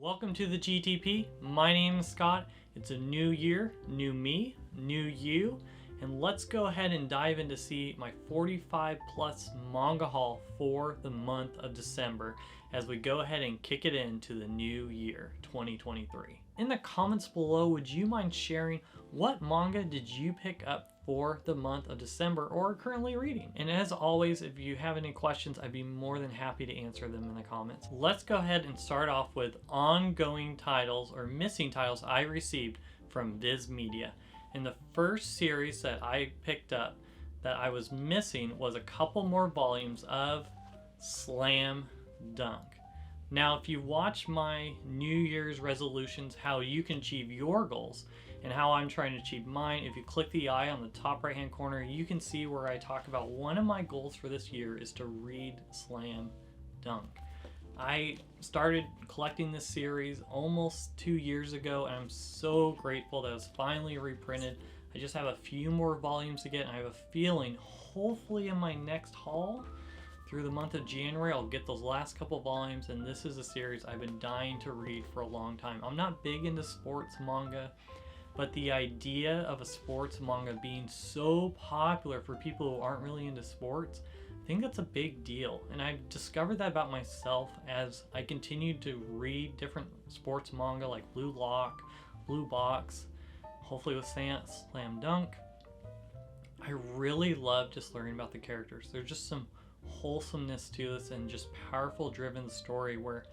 Welcome to the GTP. My name is Scott. It's a new year, new me, new you, and let's go ahead and dive in to see my 45 plus manga haul for the month of December as we go ahead and kick it into the new year 2023. In the comments below, would you mind sharing what manga did you pick up for the month of December or are currently reading? And as always, if you have any questions, I'd be more than happy to answer them in the comments. Let's go ahead and start off with ongoing titles or missing titles I received from Viz Media. And the first series that I picked up that I was missing was a couple more volumes of Slam Dunk. Now, if you watch my New Year's resolutions, how you can achieve your goals, and how I'm trying to achieve mine, if you click the eye on the top right hand corner, you can see where I talk about one of my goals for this year is to read Slam Dunk. I started collecting this series almost 2 years ago, and I'm so grateful that it's finally reprinted. I just have a few more volumes to get, and I have a feeling hopefully in my next haul through the month of January I'll get those last couple volumes, and this is a series I've been dying to read for a long time. I'm not big into sports manga, but the idea of a sports manga being so popular for people who aren't really into sports, I think that's a big deal. And I've discovered that about myself as I continue to read different sports manga like Blue Lock, Blue Box, hopefully with Slam Dunk. I really love just learning about the characters. There's just some wholesomeness to this and just powerful driven story where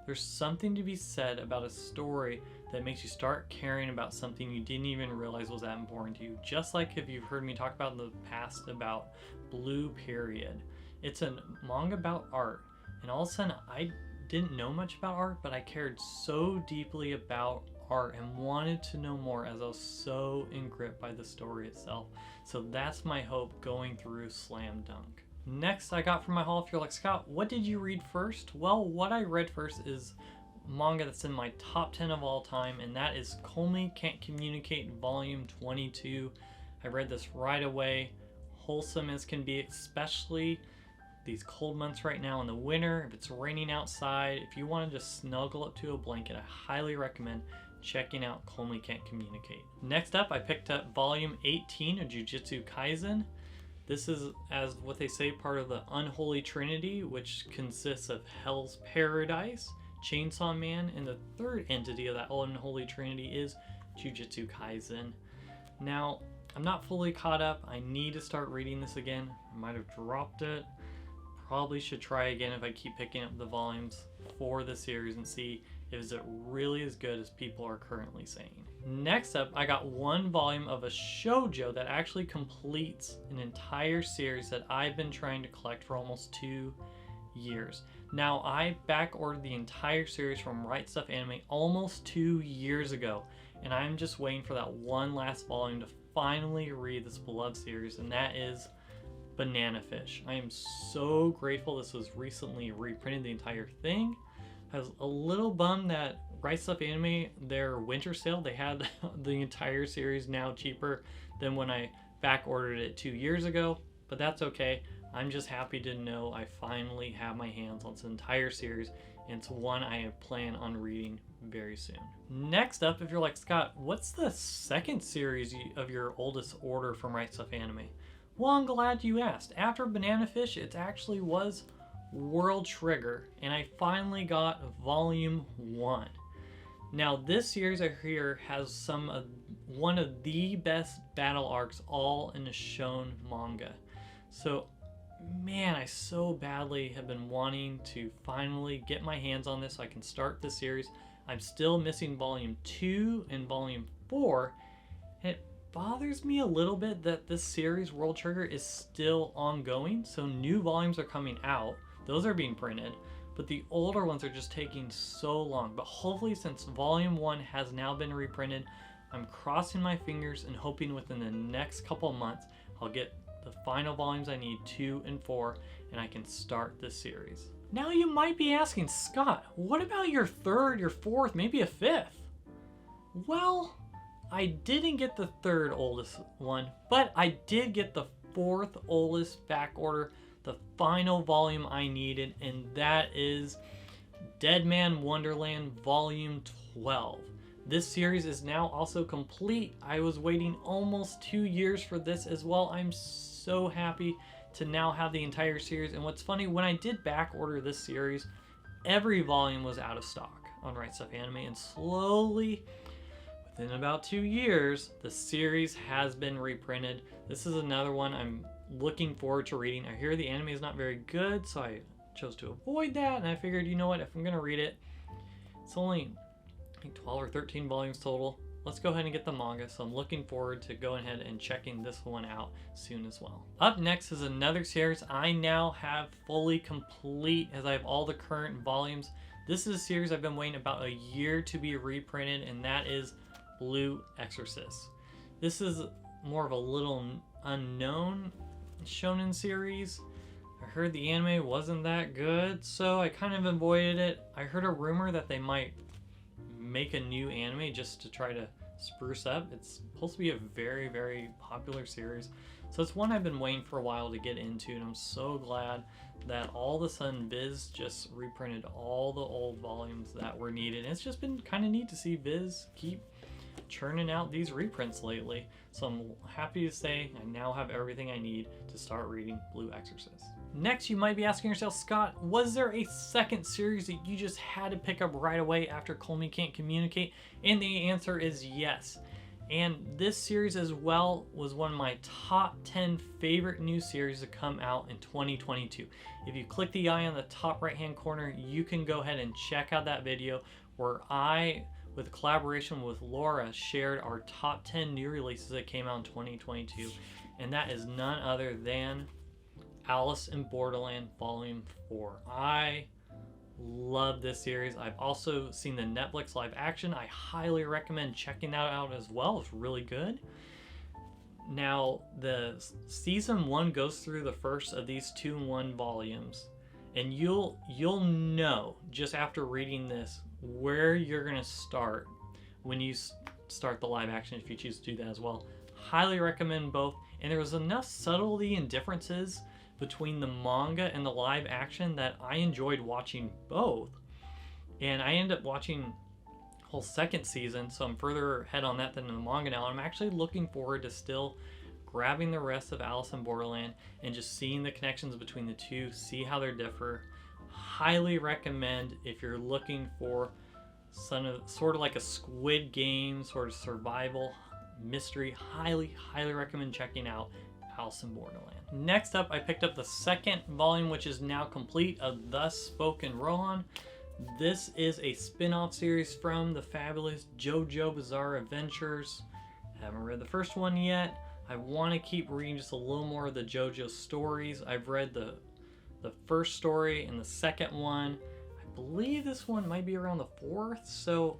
there's something to be said about a story that makes you start caring about something you didn't even realize was that important to you. Just like if you've heard me talk about in the past about Blue Period. It's a manga about art, and all of a sudden I didn't know much about art, but I cared so deeply about art and wanted to know more as I was so engripped by the story itself. So that's my hope going through Slam Dunk. Next I got from my haul, if you're like, Scott, what did you read first? Well, what I read first is manga that's in my top 10 of all time, and that is Komi Can't Communicate Volume 22. I read this right away. Wholesome as can be, especially these cold months right now in the winter. If it's raining outside, if you want to just snuggle up to a blanket, I highly recommend checking out Komi Can't Communicate. Next up, I picked up Volume 18 of Jujutsu Kaisen. This is, as what they say, part of the Unholy Trinity, which consists of Hell's Paradise, Chainsaw Man, and the third entity of that Unholy Trinity is Jujutsu Kaisen. Now, I'm not fully caught up. I need to start reading this again. I might have dropped it. Probably should try again if I keep picking up the volumes for the series and see if it really as good as people are currently saying. Next up, I got one volume of a shoujo that actually completes an entire series that I've been trying to collect for almost 2 years. Now, I back ordered the entire series from Right Stuf Anime almost 2 years ago, and I'm just waiting for that one last volume to finally read this beloved series, and that is Banana Fish. I am so grateful this was recently reprinted, the entire thing. I was a little bummed that Right Stuf Anime, their winter sale, they had the entire series now cheaper than when I back ordered it 2 years ago, but that's okay. I'm just happy to know I finally have my hands on this entire series, and it's one I plan on reading very soon. Next up, if you're like, Scott, what's the second series of your oldest order from Right Stuf Anime? Well, I'm glad you asked. After Banana Fish, it actually was World Trigger, and I finally got Volume 1. Now, this series I hear has one of the best battle arcs all in a shown manga. So, man, I so badly have been wanting to finally get my hands on this so I can start the series. I'm still missing Volume 2 and Volume 4, and it bothers me a little bit that this series, World Trigger, is still ongoing. So new volumes are coming out. Those are being printed, but the older ones are just taking so long. But hopefully, since Volume 1 has now been reprinted, I'm crossing my fingers and hoping within the next couple months I'll get the final volumes I need, 2 and 4, and I can start this series. Now you might be asking, Scott, what about your third, your fourth, maybe a fifth? Well, I didn't get the third oldest one, but I did get the fourth oldest back order, the final volume I needed, and that is Dead Man Wonderland Volume 12. This series is now also complete. I was waiting almost 2 years for this as well. I'm so happy to now have the entire series. And what's funny, when I did back order this series, every volume was out of stock on Right Stuff Anime, and slowly, within about 2 years, the series has been reprinted. This is another one I'm looking forward to reading. I hear the anime is not very good, so I chose to avoid that, and I figured, you know what, if I'm gonna read it, it's only I think 12 or 13 volumes total. Let's go ahead and get the manga, so I'm looking forward to going ahead and checking this one out soon as well. Up next is another series I now have fully complete, as I have all the current volumes. This is a series I've been waiting about a year to be reprinted, and that is Blue Exorcist. This is more of a little unknown shonen series. I heard the anime wasn't that good, so I kind of avoided it. I heard a rumor that they might make a new anime just to try to spruce up. It's supposed to be a very, very popular series, so it's one I've been waiting for a while to get into, and I'm so glad that all of a sudden Viz just reprinted all the old volumes that were needed. And it's just been kind of neat to see Viz keep churning out these reprints lately, so I'm happy to say I now have everything I need to start reading Blue Exorcist. Next, you might be asking yourself, Scott, was there a second series that you just had to pick up right away after Call Me Can't Communicate? And the answer is yes. And this series as well was one of my top 10 favorite new series to come out in 2022. If you click the eye on the top right hand corner, you can go ahead and check out that video where I, with a collaboration with Laura, shared our top 10 new releases that came out in 2022. And that is none other than Alice in Borderland Volume 4. I love this series. I've also seen the Netflix live action. I highly recommend checking that out as well. It's really good. Now, the season 1 goes through the first of these 2-in-1 volumes, and you'll know just after reading this where you're gonna start when you start the live action, if you choose to do that as well. Highly recommend both. And there was enough subtlety and differences between the manga and the live action that I enjoyed watching both. And I ended up watching the whole second season, so I'm further ahead on that than the manga now. I'm actually looking forward to still grabbing the rest of Alice in Borderland and just seeing the connections between the two, see how they differ. Highly recommend if you're looking for sort of like a Squid Game sort of survival mystery. Highly recommend checking out Alice in Borderland. Next up, I picked up the second volume, which is now complete, of Thus Spoken Rohan. This is a spin-off series from the fabulous JoJo Bizarre Adventures. I haven't read the first one yet. I want to keep reading just a little more of the JoJo stories. I've read the first story and the second one. I believe this one might be around the 4th, so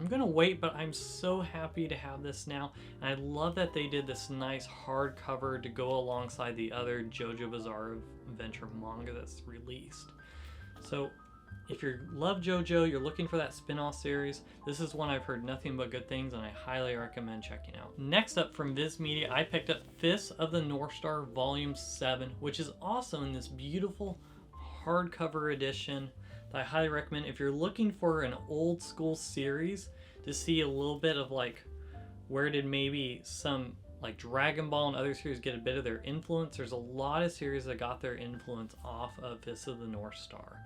I'm gonna wait, but I'm so happy to have this now. And I love that they did this nice hardcover to go alongside the other JoJo Bizarre Adventure manga that's released. So if you love JoJo, you're looking for that spin-off series, this is one I've heard nothing but good things, and I highly recommend checking out. Next up from Viz Media, I picked up Fists of the North Star Volume 7, which is also in this beautiful hardcover edition. I highly recommend if you're looking for an old school series to see a little bit of like where did maybe some like Dragon Ball and other series get a bit of their influence. There's a lot of series that got their influence off of Fists of the North Star.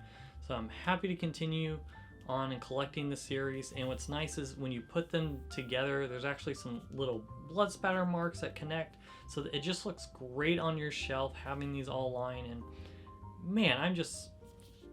So I'm happy to continue on and collecting the series, and what's nice is when you put them together, there's actually some little blood spatter marks that connect, so that it just looks great on your shelf having these all lined. And man, I'm just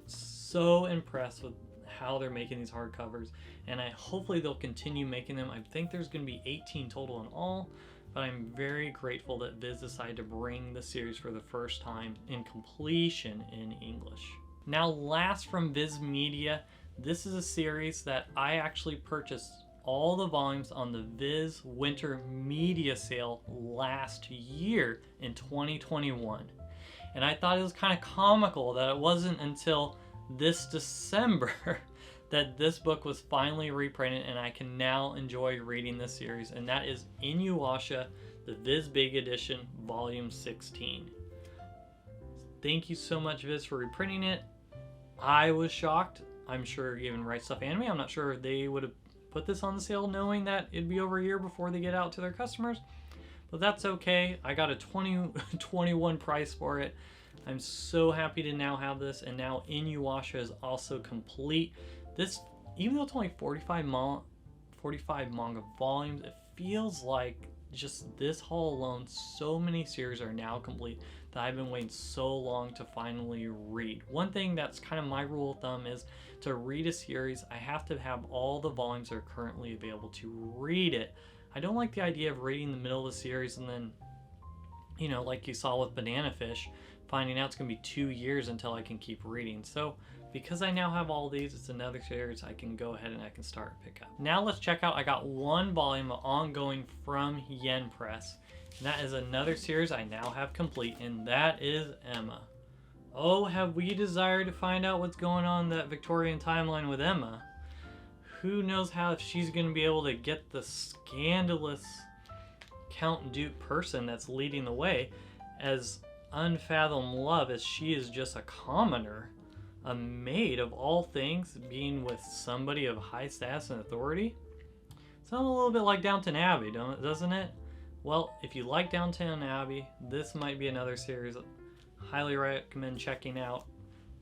so impressed with how they're making these hardcovers, and hopefully they'll continue making them. I think there's going to be 18 total in all, but I'm very grateful that Viz decided to bring the series for the first time in completion in English. Now, last from Viz Media, this is a series that I actually purchased all the volumes on the Viz Winter Media Sale last year in 2021. And I thought it was kind of comical that it wasn't until this December that this book was finally reprinted, and I can now enjoy reading this series, and that is Inuyasha, the Viz Big Edition, Volume 16. Thank you so much, Viz, for reprinting it. I was shocked I'm sure even Right Stuff Anime, I'm not sure if they would have put this on the sale knowing that it'd be over a year before they get out to their customers. But that's okay. I got a 21 price for it. I'm so happy to now have this, and now Inuyasha is also complete. This, even though it's only 45 manga volumes, it feels like just this haul alone, so many series are now complete that I've been waiting so long to finally read. One thing that's kind of my rule of thumb is to read a series, I have to have all the volumes that are currently available to read it. I don't like the idea of reading the middle of the series and then, you know, like you saw with Banana Fish, finding out it's going to be 2 years until I can keep reading. So because I now have all these, it's another series I can go ahead and I can start and pick up. Now let's check out, I got one volume of ongoing from Yen Press. And that is another series I now have complete, and that is Emma. Oh, have we desired to find out what's going on in that Victorian timeline with Emma? Who knows how if she's going to be able to get the scandalous Count Duke person that's leading the way, as unfathomed love as she is just a commoner, a maid of all things, being with somebody of high status and authority. Sounds a little bit like Downton Abbey, doesn't it? Well, if you like Downton Abbey, this might be another series highly recommend checking out.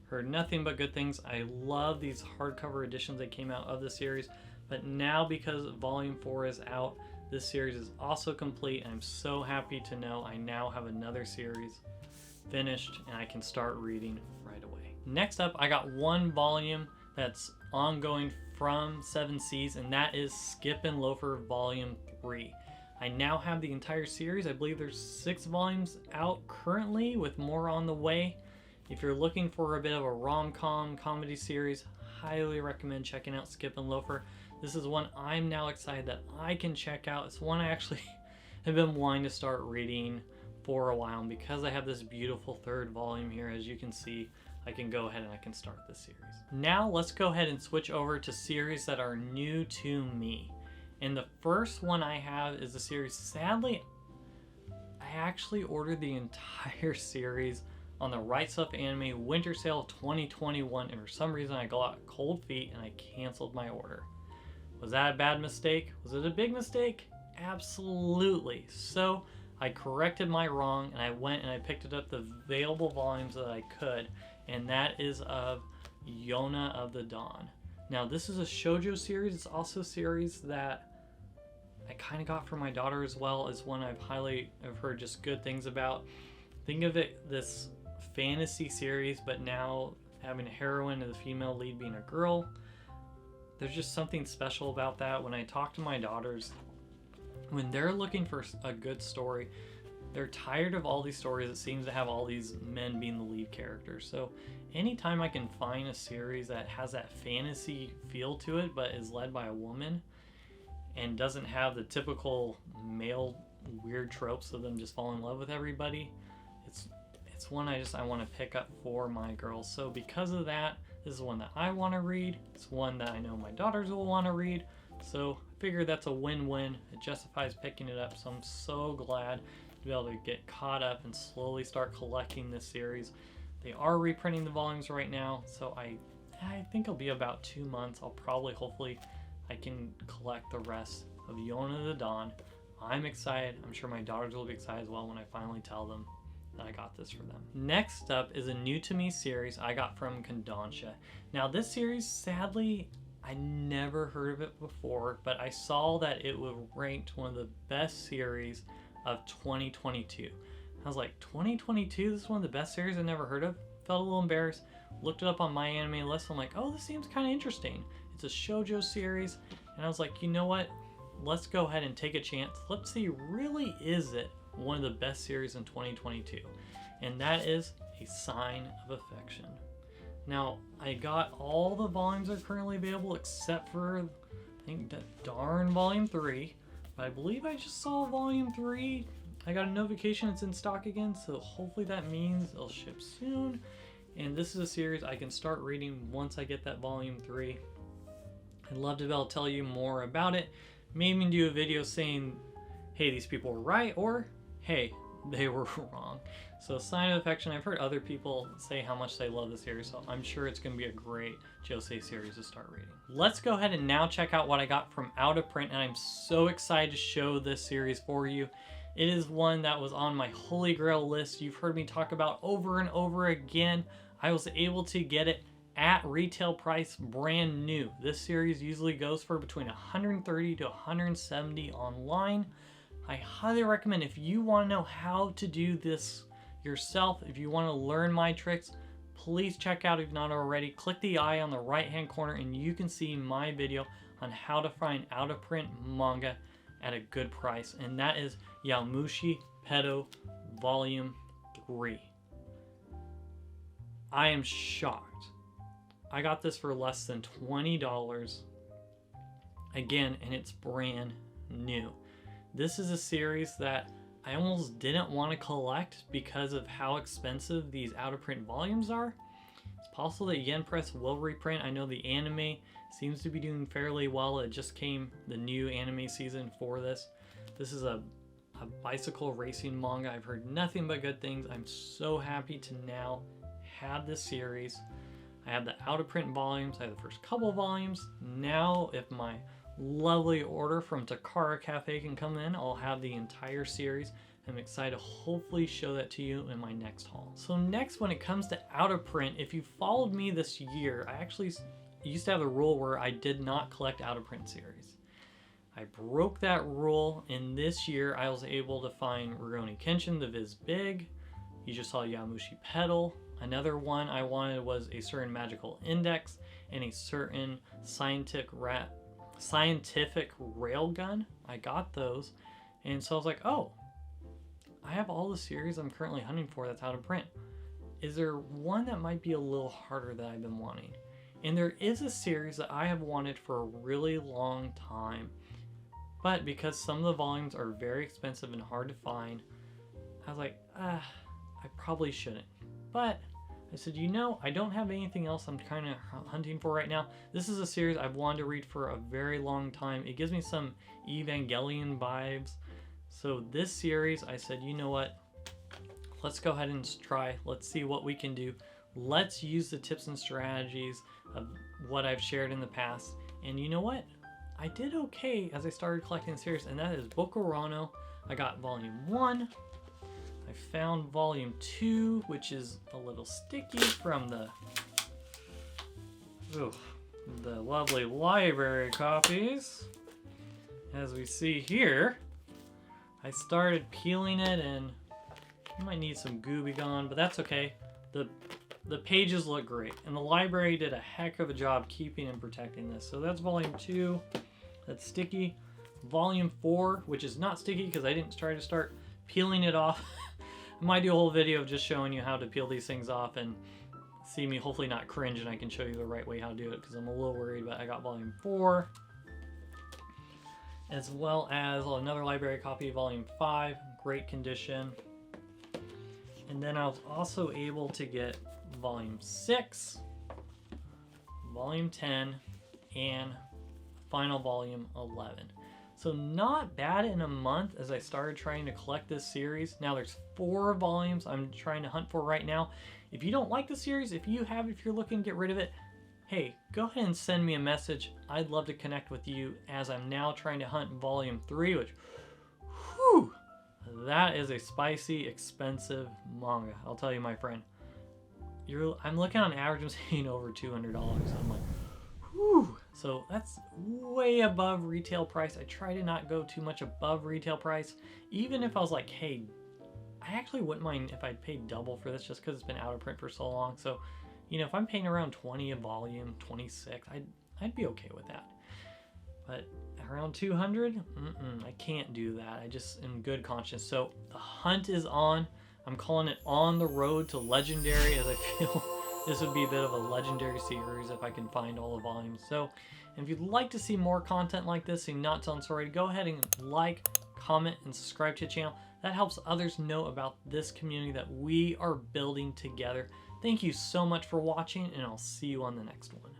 Heard nothing but good things. I love these hardcover editions that came out of the series, but now because volume 4 is out, this series is also complete. I'm so happy to know I now have another series finished and I can start reading right away. Next up, I got one volume that's ongoing from 7 Seas, and that is Skip and Loafer Volume 3. I now have the entire series. I believe there's 6 volumes out currently with more on the way. If you're looking for a bit of a rom-com comedy series, highly recommend checking out Skip and Loafer. This is one I'm now excited that I can check out. It's one I actually have been wanting to start reading for a while, and because I have this beautiful 3rd volume here, as you can see, I can go ahead and I can start this series. Now let's go ahead and switch over to series that are new to me. And the first one I have is a series, sadly, I actually ordered the entire series on the Right Stuff Anime Winter Sale 2021, and for some reason I got cold feet and I canceled my order. Was that a bad mistake? Was it a big mistake? Absolutely. So I corrected my wrong and I went and I picked it up the available volumes that I could, and that is of Yona of the Dawn. Now this is a shoujo series. It's also a series that I kind of got for my daughter as well, as one I've heard just good things about. Think of it this fantasy series, but now having a heroine and the female lead being a girl. There's just something special about that. When I talk to my daughters, when they're looking for a good story, they're tired of all these stories that seems to have all these men being the lead characters. So anytime I can find a series that has that fantasy feel to it but is led by a woman and doesn't have the typical male weird tropes of them just falling in love with everybody, it's one I want to pick up for my girls. So because of that, this is one that I want to read. It's one that I know my daughters will want to read. So I figure that's a win-win. It justifies picking it up. So I'm so glad to be able to get caught up and slowly start collecting this series. They are reprinting the volumes right now, so I think it'll be about 2 months. Hopefully I can collect the rest of Yona of the Dawn. I'm excited. I'm sure my daughters will be excited as well when I finally tell them that I got this for them. Next up is a new to me series I got from KODANSHA. Now this series, sadly, I never heard of it before, but I saw that it was ranked one of the best series of 2022. I was like, 2022? This is one of the best series I've never heard of? Felt a little embarrassed. Looked it up on my anime list. I'm like, oh, this seems kind of interesting. It's a shoujo series. And I was like, you know what? Let's go ahead and take a chance. Let's see, really is it one of the best series in 2022? And that is A Sign of Affection. Now, I got all the volumes that are currently available except for, I think, that darn Volume 3. But I believe I just saw Volume 3. I got a notification it's in stock again, so hopefully that means it'll ship soon. And this is a series I can start reading once I get that Volume 3. I'd love to be able to tell you more about it. Maybe do a video saying, hey, these people were right, or hey, they were wrong. So Sign of Affection, I've heard other people say how much they love the series, so I'm sure it's going to be a great Josei series to start reading. Let's go ahead and now check out what I got from out of print, and I'm so excited to show this series for you. It is one that was on my holy grail list. You've heard me talk about over and over again. I was able to get it at retail price, brand new. This series usually goes for between $130 to $170 online. I highly recommend, if you want to know how to do this yourself, if you want to learn my tricks, please check out, if not already, click the eye on the right hand corner and you can see my video on how to find out of print manga at a good price, and that is Yamushi Pedo Volume 3. I am shocked. I got this for less than $20 again, and it's brand new. This is a series that I almost didn't want to collect because of how expensive these out of print volumes are. It's possible that Yen Press will reprint. I know the anime seems to be doing fairly well. It just came, the new anime season for this. This is a bicycle racing manga. I've heard nothing but good things. I'm so happy to now have this series. I have the out of print volumes. I have the first couple volumes. Now, if my lovely order from Takara Cafe can come in, I'll have the entire series. I'm excited to hopefully show that to you in my next haul. So next, when it comes to out of print, if you followed me this year, I actually used to have a rule where I did not collect out of print series. I broke that rule, and this year I was able to find Rurouni Kenshin, the Viz Big. You just saw Yamushi Pedal. Another one I wanted was a certain magical index and a certain scientific railgun. I got those, and so I was like, oh, I have all the series I'm currently hunting for that's out of print. Is there one that might be a little harder that I've been wanting? And there is a series that I have wanted for a really long time, but because some of the volumes are very expensive and hard to find, I was like, I probably shouldn't. But I said, you know, I don't have anything else I'm kind of hunting for right now. This is a series I've wanted to read for a very long time. It gives me some Evangelion vibes. So this series, I said, you know what? Let's go ahead and try. Let's see what we can do. Let's use the tips and strategies of what I've shared in the past. And you know what? I did okay as I started collecting the series, and that is Bokurano. I got volume 1. I found volume 2, which is a little sticky from the lovely library copies. As we see here, I started peeling it, and you might need some Gooby Gone, but that's okay. The pages look great, and the library did a heck of a job keeping and protecting this. So that's volume 2. That's sticky. Volume 4, which is not sticky because I didn't try to start peeling it off. I might do a whole video of just showing you how to peel these things off and see me hopefully not cringe, and I can show you the right way how to do it because I'm a little worried. But I got volume 4, as well as another library copy, volume 5, great condition. And then I was also able to get volume 6, volume 10, and final volume 11. So not bad in a month as I started trying to collect this series. Now there's 4 volumes I'm trying to hunt for right now. If you don't like the series, if you're looking to get rid of it, hey, go ahead and send me a message. I'd love to connect with you as I'm now trying to hunt volume 3, which, whew, that is a spicy, expensive manga. I'll tell you, my friend. I'm looking on average, I'm seeing over $200. I'm like, whew. So that's way above retail price. I try to not go too much above retail price. Even if I was like, hey, I actually wouldn't mind if I'd paid double for this just because it's been out of print for so long. So, you know, if I'm paying around 20 a volume, 26, I'd be okay with that. But around 200, I can't do that. I just am good conscience. So the hunt is on. I'm calling it On the Road to Legendary, as I feel this would be a bit of a legendary series if I can find all the volumes. So if you'd like to see more content like this and not telling story, go ahead and like, comment, and subscribe to the channel. That helps others know about this community that we are building together. Thank you so much for watching, and I'll see you on the next one.